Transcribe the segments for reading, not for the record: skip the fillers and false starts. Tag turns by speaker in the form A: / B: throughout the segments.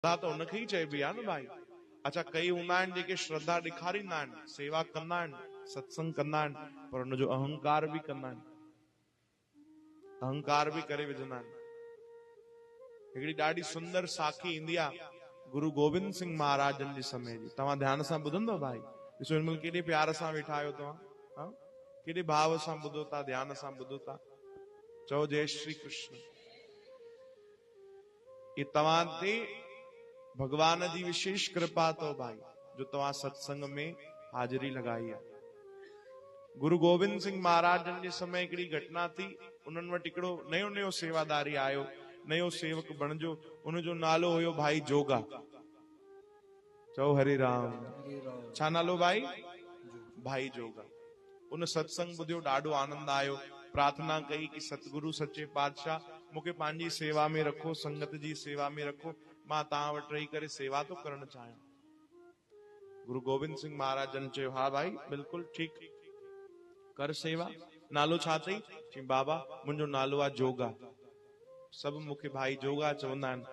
A: श्रद्धा तो उनखे ही चइबी आहे न भाई। अच्छा, कई हूंदा आहिनि जेके श्रद्धा ॾेखारींदा आहिनि, सेवा कंदा आहिनि, सत्संग कंदा आहिनि, पर उनजो अहंकार बि कंदा आहिनि, अहंकार बि करे विझंदा आहिनि। हिकिड़ी ॾाढी सुंदर साखी ईंदी आहे गुरु गोविंद सिंह महाराजनि जे समय जी। तव्हां ध्यान सां ॿुधंदो भाई। ॾिसो हिन महिल केॾे प्यार सां वेठा आहियो तव्हां, केॾे भाव सां ॿुधो था, ध्यान सां ॿुधो था। चओ जय श्री कृष्ण। ये तव्हां ते भगवान जी विशेष कृपा तो भाई, जो तव्हां सत्संग में हाजिरी लगाई आहे। गुरु गोविंद सिंह महाराजनि जे समय हिकिड़ी घटना थी। उन्हनि वटि हिकिड़ो नयो नयो सेवादारी आयो, नयो सेवक बणिजो। उनजो नालो हुयो भाई जोगा। चओ हरे राम। छा नालो भाई? भाई जोगा। उन सत्संग ॿुधियो, ॾाढो आनंद आयो। प्रार्थना कई कि सतगुरु सच्चे पातशाह मूंखे पंहिंजी सेवा में रखो, संगत जी सेवा में रखो, मां तव्हां वटि रही करे सेवा तो करणु चाहियां। गुरु गोविंद सिंह महाराजनि चयो, हा भाई बिल्कुलु ठीकु, कर सेवा। नालो छा अथई? चई बाबा मुंहिंजो नालो आहे जोगा। सभु मूंखे भाई जोगा चवंदा आहिनि।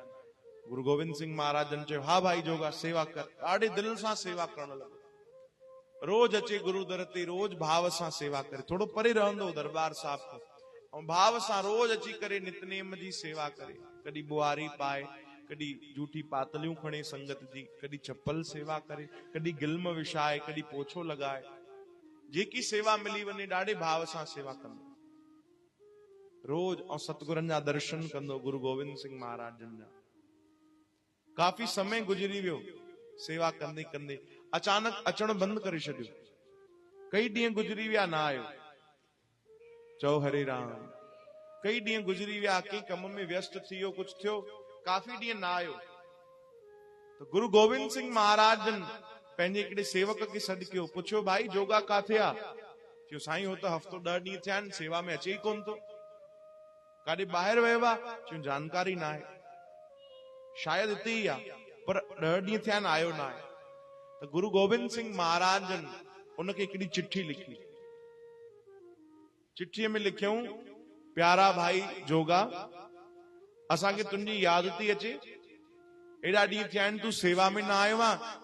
A: गुरु गोविंद सिंह महाराजनि चयो, हा भाई जोगा सेवा कर। ॾाढे दिल सां सेवा करणु लॻो। रोज अचे गुरु दर ते, रोज भाव सां सेवा करे। थोड़ो परे रहंदो दरबार साहिब खां, ऐं भाव सां रोज अची करे नितनेम जी सेवा करे। कॾहिं बुआरी पाए, कॾहिं जूठी पातलियूं खणे संगत जी, कॾहिं चप्पल सेवा करे, कॾहिं गिल्म विछाए, कॾहिं पोछो लॻाए। जेकी सेवा मिली वञे ॾाढे भाव सां सेवा कंदो रोज। ऐं सतगुरनि जा दर्शन कंदो गुरु गोविंद सिंह महाराजनि जा। काफ़ी समय गुज़री वियो सेवा कंदे कंदे। अचानक अचण बंदि करे छॾियो। कई ॾींहं गुज़री विया, न आयो। चओ हरे राम। कई ॾींहं गुज़री विया, कंहिं कम में व्यस्त थी वियो, कुछ थियो, काफ़ी ॾींहं न आयो। तो गुरु गोविंद सिंह महाराजनि पंहिंजे हिकिड़े सेवक खे सॾु कयो, पुछियो भाई जोगा काथे आहे? चयो साईं हो तो हफ़्तो 10 ॾींहं थिया आहिनि, सेवा में अचे ई कोन थो। काॾे ॿाहिरि वियो आहे? चयो जानकारी न आहे, शायदि हिते ई आहे, पर 10 ॾींहं थिया आहिनि, आयो न आहे। तो गुरु गोविंद सिंह महाराजनि उनखे हिकिड़ी चिट्ठी लिखी। चिट्ठीअ में लिखियऊं, प्यारा भाई जोगा, असांखे तुंहिंजी यादि थी अचे। एॾा ॾींहं थिया आहिनि तूं सेवा में न आयो आहे।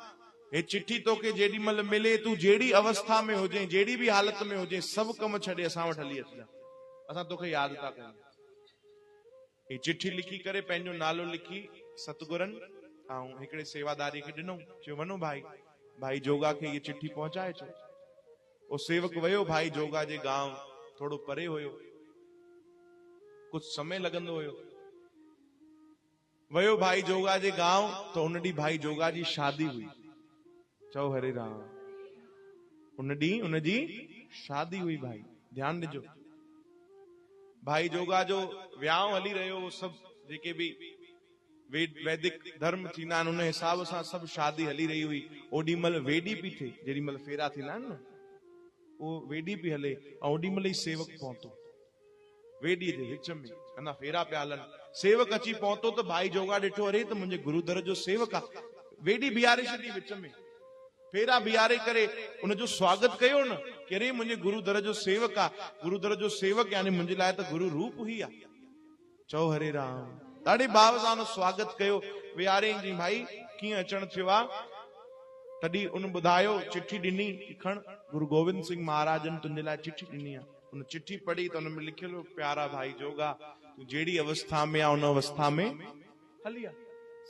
A: हे चिट्ठी तोखे जेॾी महिल मिले, तूं जहिड़ी अवस्था में हुजे, जहिड़ी बि हालत में हुजे, सभु कम छॾे असां वटि हली अचिजां, असां तोखे यादि था कयूं। ही चिट्ठी लिखी करे पंहिंजो नालो लिखी सतगुरनि ऐं हिकिड़े सेवादारी खे ॾिनो। चयो वञो भाई, भाई जोगा खे ये चिट्ठी पहुचाए चो। वो सेवक वियो भाई जोगा जे गांव, थोड़ो परे हुयो, कुछ समय लॻंदो हुयो। वयो भाई जोगा जे गांव, तो उन ॾींहुं भाई जोगा जी शादी हुई। चओ हरे राम। उन ॾींहुं उनजी शादी हुई भाई, ध्यान ॾिजो। भाई जोगा जो वियांव हली रहियो, सभु जेके बि वैदिक धर्म थींदा आहिनि उन हिसाब सां सभु शादी हली रही हुई। ओॾी महिल वेॾी पई थिए, जेॾी महिल फेरा थींदा आहिनि न, उहो वेॾी पई हले, ऐं ओॾी महिल ई सेवक पहुतो वेॾी जे विच में, अञा फेरा पिया हलनि। सेवक अची पहुतो त भाई जोगा ॾिठो, अरे त मुंहिंजे गुरु दर जो सेवक आहे। वेॾी बीहारे छॾी विच में, फेरा बीहारे करे उनजो स्वागत कयो न, कि अरे मुंहिंजे गुरु दर जो सेवक आहे। गुरु दर जो सेवक यानी मुंहिंजे लाइ त गुरु रूप ही आहे। चओ हरे राम। ॾाढे भाव सां उन स्वागत कयो, विहारे जी भाई कीअं अचण थियो आहे। तॾहिं उन ॿुधायो, चिट्ठी ॾिनी, खण गुरु गोविंद सिंह महाराजनि तुंहिंजे लाइ चिट्ठी ॾिनी आहे। उन चिट्ठी पढ़ी त उन में लिखियलु, प्यारा भाई जोगा, तूं जहिड़ी अवस्था में आहे उन अवस्था में हली आ,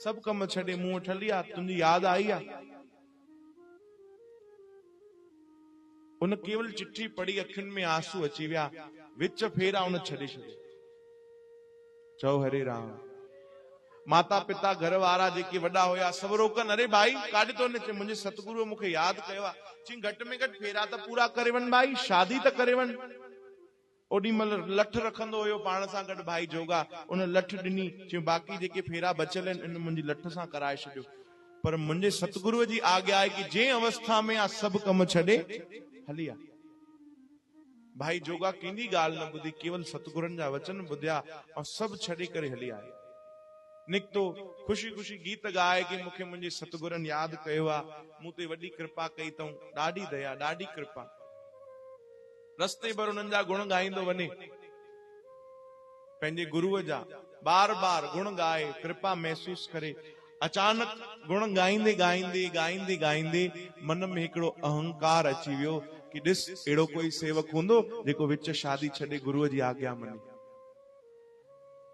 A: सभु कम छॾे मूं वटि हली आ, तुंहिंजी यादि आई आहे। उन केवल चिट्ठी पढ़ी, अखियुनि में आंसू अची विया, विच फेरा उन छॾे छॾे। चओ हरे राम। माता पिता घर वारा जेके वॾा हुया सभु रोकनि, अरे भाई काॾे तो वञे? मुंहिंजे सतगुरुअ मूंखे यादि कयो आहे। चई घटि में घटि फेरा त पूरा करे वञ भाई, शादी त करे वञ। ओॾी महिल लठ रखंदो हुयो पाण सां गॾु भाई जोगा, उन लठ ॾिनी। चई बाक़ी जेके फेरा बचियल आहिनि इन मुंहिंजी लठ सां कराए छॾियो। पर मुंहिंजे सतगुरुअ जी आज्ञा आहे कि जंहिं अवस्था में आहे सभु कम छॾे हली आ। भाई जोगा कंहिंजी ॻाल्हि न ॿुधी, केवल सतगुरनि जा वचन ॿुधिया ऐं सभु छॾे करे हली आए। निकतो ख़ुशी ख़ुशी गीत गाए कि मूंखे मुंहिंजे सतगुरनि यादि कयो आहे, मूं ते वॾी कृपा कई अथऊं, ॾाढी दया, ॾाढी कृपा। रस्ते भर उन्हनि जा गुण ॻाईंदो वञे, पंहिंजे गुरुअ जा बार बार गुण ॻाए, कृपा महसूस करे। अचानक गुण गाईंदे गाईंदे गाईंदे गाईंदे मन में हिकिड़ो अहंकार अची वियो कि ॾिस अहिड़ो कोई सेवक हूंदो जेको विच शादी छॾे गुरुअ जी आज्ञा मञे।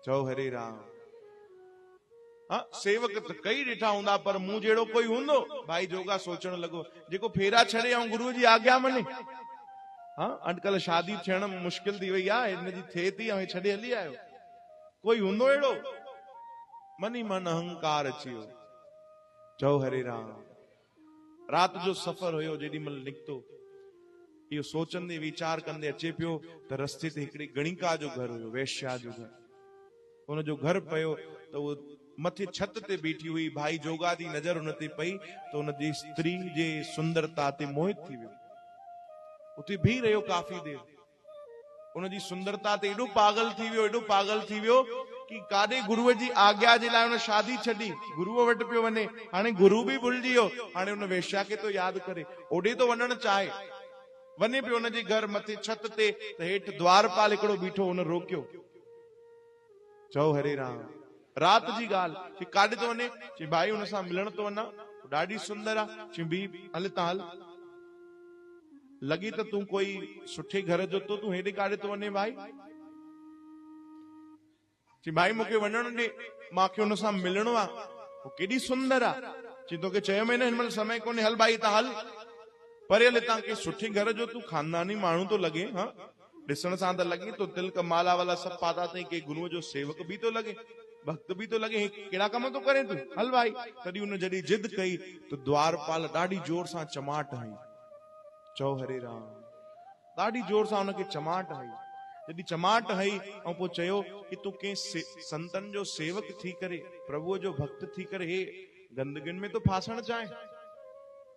A: चओ हरे राम। हाँ, सेवक त कई ॾिठा हूंदा पर मूं जहिड़ो कोई हूंदो। भाई जोगा सोचण लॻो जेको फेरा छॾे ऐं गुरुअ जी आज्ञा मञे। हाँ, अॼुकल्ह शादी थियण मुश्किल थी वई आहे, हिनजी थिए थी ऐं छॾे हली आयो। कोई हूंदो अहिड़ो? मनी मन अहंकार अची वियो। चओ हरे राम। रात जो सफ़र हुयो, जेॾी महिल निकितो इहो सोचंदे वीचार कंदे अचे पियो त रस्ते ते हिकिड़ी गणिका जो घर हुयो, वेश्या जो घर। हुनजो घर पियो त उहो मथे छत ते बीठी हुई। भाई जोगा जी नज़र हुन ते पई त हुनजी स्त्री जे सुंदरता ते मोहित थी वियो। उते बीह रहियो काफ़ी देर। उनजी सुंदरता ते एॾो पागल थी वियो, एॾो पागल थी वियो कि काॾे गुरुअ जी आज्ञा जे लाइ हुन शादी छॾी, गुरुअ वटि पियो वञे। हाणे गुरु बि भुलिजी वियो, हाणे हुन वेश्या खे तो यादि करे, ओॾे तो वञणु चाहे। वञे पियो हुनजे घर मथे छत ते त हेठि द्वारपाल हिकिड़ो बीठो, हुन रोकियो। चओ हरे राम। रात जी ॻाल्हि कि काॾे तो वञे? चई भाई हुन सां मिलण तो वञा, ॾाढी सुंदर आहे। चई बी हल तां हल। लॻी त तूं कोई सुठे घर जो तो, तूं हेॾे काॾे तो वञे भाई? चई भाई मूंखे वञण ॾे, मूंखे हुन सां मिलणो आहे, वो केॾी सुंदर आहे। चई तोखे चयोमांइ न हिन महिल समय कोन्हे, हल भाई तां हल। पर हल तां के सुठे घर जो तूं खानदानी माण्हू तो लॻे। हाँ, ॾिसण सां त लॻे तो तिलक माला वाला सभु पाता अथई, के गुरुअ जो सेवक बि तो लॻे, भक्त बि तो लॻे, कहिड़ा कम तो करे तूं? हल भाई। तॾहिं हुन जॾहिं जिद कई तो द्वारपाल ॾाढी जोर सां चमाट हई। चओ हरे राम। ॾाढी जोर सां हुनखे चमाट हई। जॾहिं चमाट हई ऐं पोइ चयो कि तूं कंहिं संतन जो सेवक थी करे, प्रभुअ जो भक्त थी करे हे गंदगियुनि में तो फासण चाहे?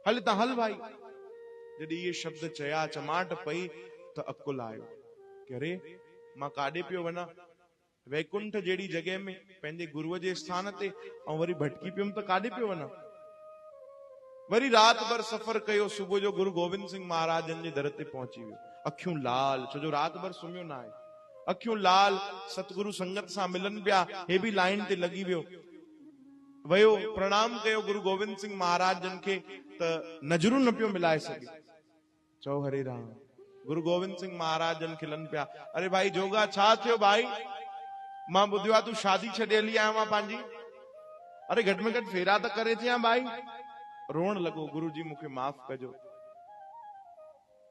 A: हल तां हल भाई। जॾहिं इहे शब्द चया, चमाट पई त अकुल आयो कि अरे मां काॾे पियो वञा? वैकुंठ जहिड़ी जॻह में पंहिंजे गुरुअ जे स्थान ते ऐं वरी भटकी पियुमि त काॾे पियो वञा? वरी रात भर सफ़र कयो। सुबुह जो गुरु गोविंद सिंह महाराजन जे दर ते पहुची वियो। अखियूं लाल, छो जो रात भर सुम्हियो न आहे। अखियूं लाल, सतगुरु संगत सां मिलन पिया। हे बि लाइन ते लॻी वियो। वयो प्रणाम कयो गुरु गोविंद सिंह महाराजन खे त नज़रूं न पियो मिलाए सघे। चओ हरे राम। गुरु गोविंद सिंह महाराजन खिलन पिया, अरे भाई जोगा छा थियो भाई? मां ॿुधियो आहे तूं शादी छॾे हली आयो आहे पंहिंजी। अरे घटि में घटि फेरा त करे थियां भाई। रोअण लॻो, गुरु जी मूंखे माफ़ कजो।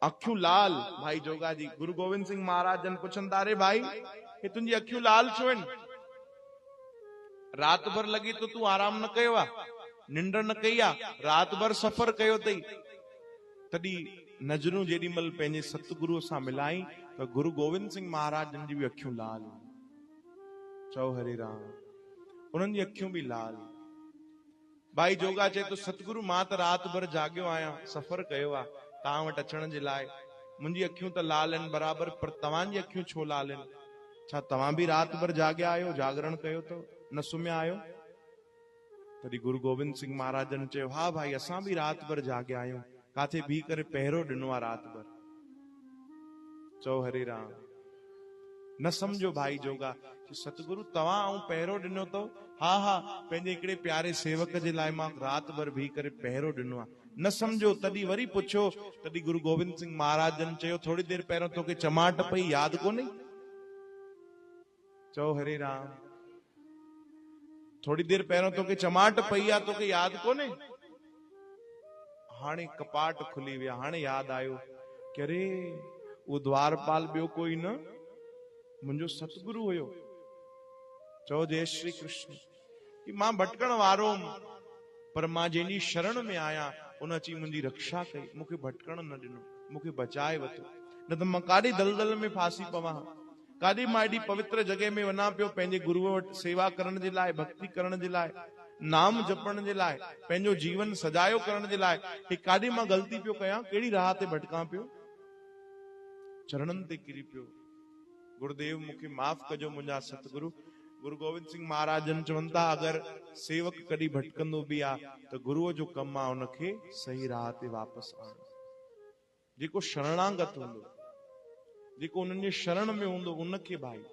A: अखियूं लाल भाई जोगा जी। गुरु गोविंद सिंह महाराजन पुछनि था, अरे भाई हे तुंहिंजी अखियूं लाल छो आहिनि? रात भर लॻी तो तूं आराम न कयो आहे, निंड न कई आहे, रात भर सफ़र कयो अथई। तॾहिं नज़रूं जेॾी महिल पंहिंजे सतगुरुअ सां मिलाई त गुरु गोविंद सिंह महाराजन जी बि अखियूं लाल। चओ हरे राम। उन्हनि जी अखियूं बि लाल। भाई जोगा चए तो सतगुरु मां त रात भर जाॻियो आहियां, सफ़र कयो आहे तव्हां वटि अचण जे लाइ। मुंहिंजी अखियूं त लाल आहिनि बराबर, पर तव्हांजी अखियूं छो लाल आहिनि? छा तव्हां बि रात भर जाॻिया आहियो, जागरण कयो तो, न सुम्हिया आहियो? तॾहिं गुरु गोविंद सिंह महाराजन चयो, हा भाई असां बि रात भर जाॻिया आहियूं, काथे बीह करे पहिरो ॾिनो आहे रात भर। चओ हरे राम। न समझो भाई जोगा कि सतगुरु तव्हां ऐं पहिरो ॾिनो अथव? हा हा, पंहिंजे हिकिड़े प्यारे सेवक जे लाइ मां रात भर बीह करे पहिरो ॾिनो आहे। न समझो। तॾहिं वरी पुछो। तॾहिं गुरु गोविंद सिंह महाराजन चयो, थोड़ी देर पहिरियों तोखे चमाट पई, यादि कोन्हे? चओ हरे राम। थोड़ी देर पहिरियों तोखे चमाट पई आहे, तोखे यादि कोन्हे? हाणे कपाट खुली विया। हाणे यादि आयो कि अरे उहो द्वारपाल ॿियो कोई न, मुंहिंजो सतगुरु हुयो। चओ जय श्री कृष्ण। कि मां भटकण वारो हुअमि, पर मां जंहिंजी शरण में आहियां उन अची मुंहिंजी रक्षा कई, मूंखे भटकण न ॾिनो, मूंखे बचाए वरितो। न त मां काॾे दलदल में फासी पवां, काॾे मां एॾी पवित्र जॻह में वञा पियो पंहिंजे गुरुअ वटि सेवा करण जे लाइ, भक्ति करण जे लाइ, नाम जपण जे लाइ, पंहिंजो जीवन सजायो करण जे लाइ। हे काॾे मां ग़लती पियो कयां, कहिड़ी राह ते भटकां पियो? चरणनि ते किरी पियो। गुरुदेव मूंखे माफ़ कजो मुंहिंजा सतगुरु। गुरु गोविंद सिंह महाराजन चवनि था, अगरि सेवक कॾहिं भटकंदो बि आहे त गुरुअ जो कमु आहे उनखे सही राह ते वापसि आणो। जेको शरणागत हूंदो, जेको उन्हनि जे शरण में हूंदो, उनखे भाई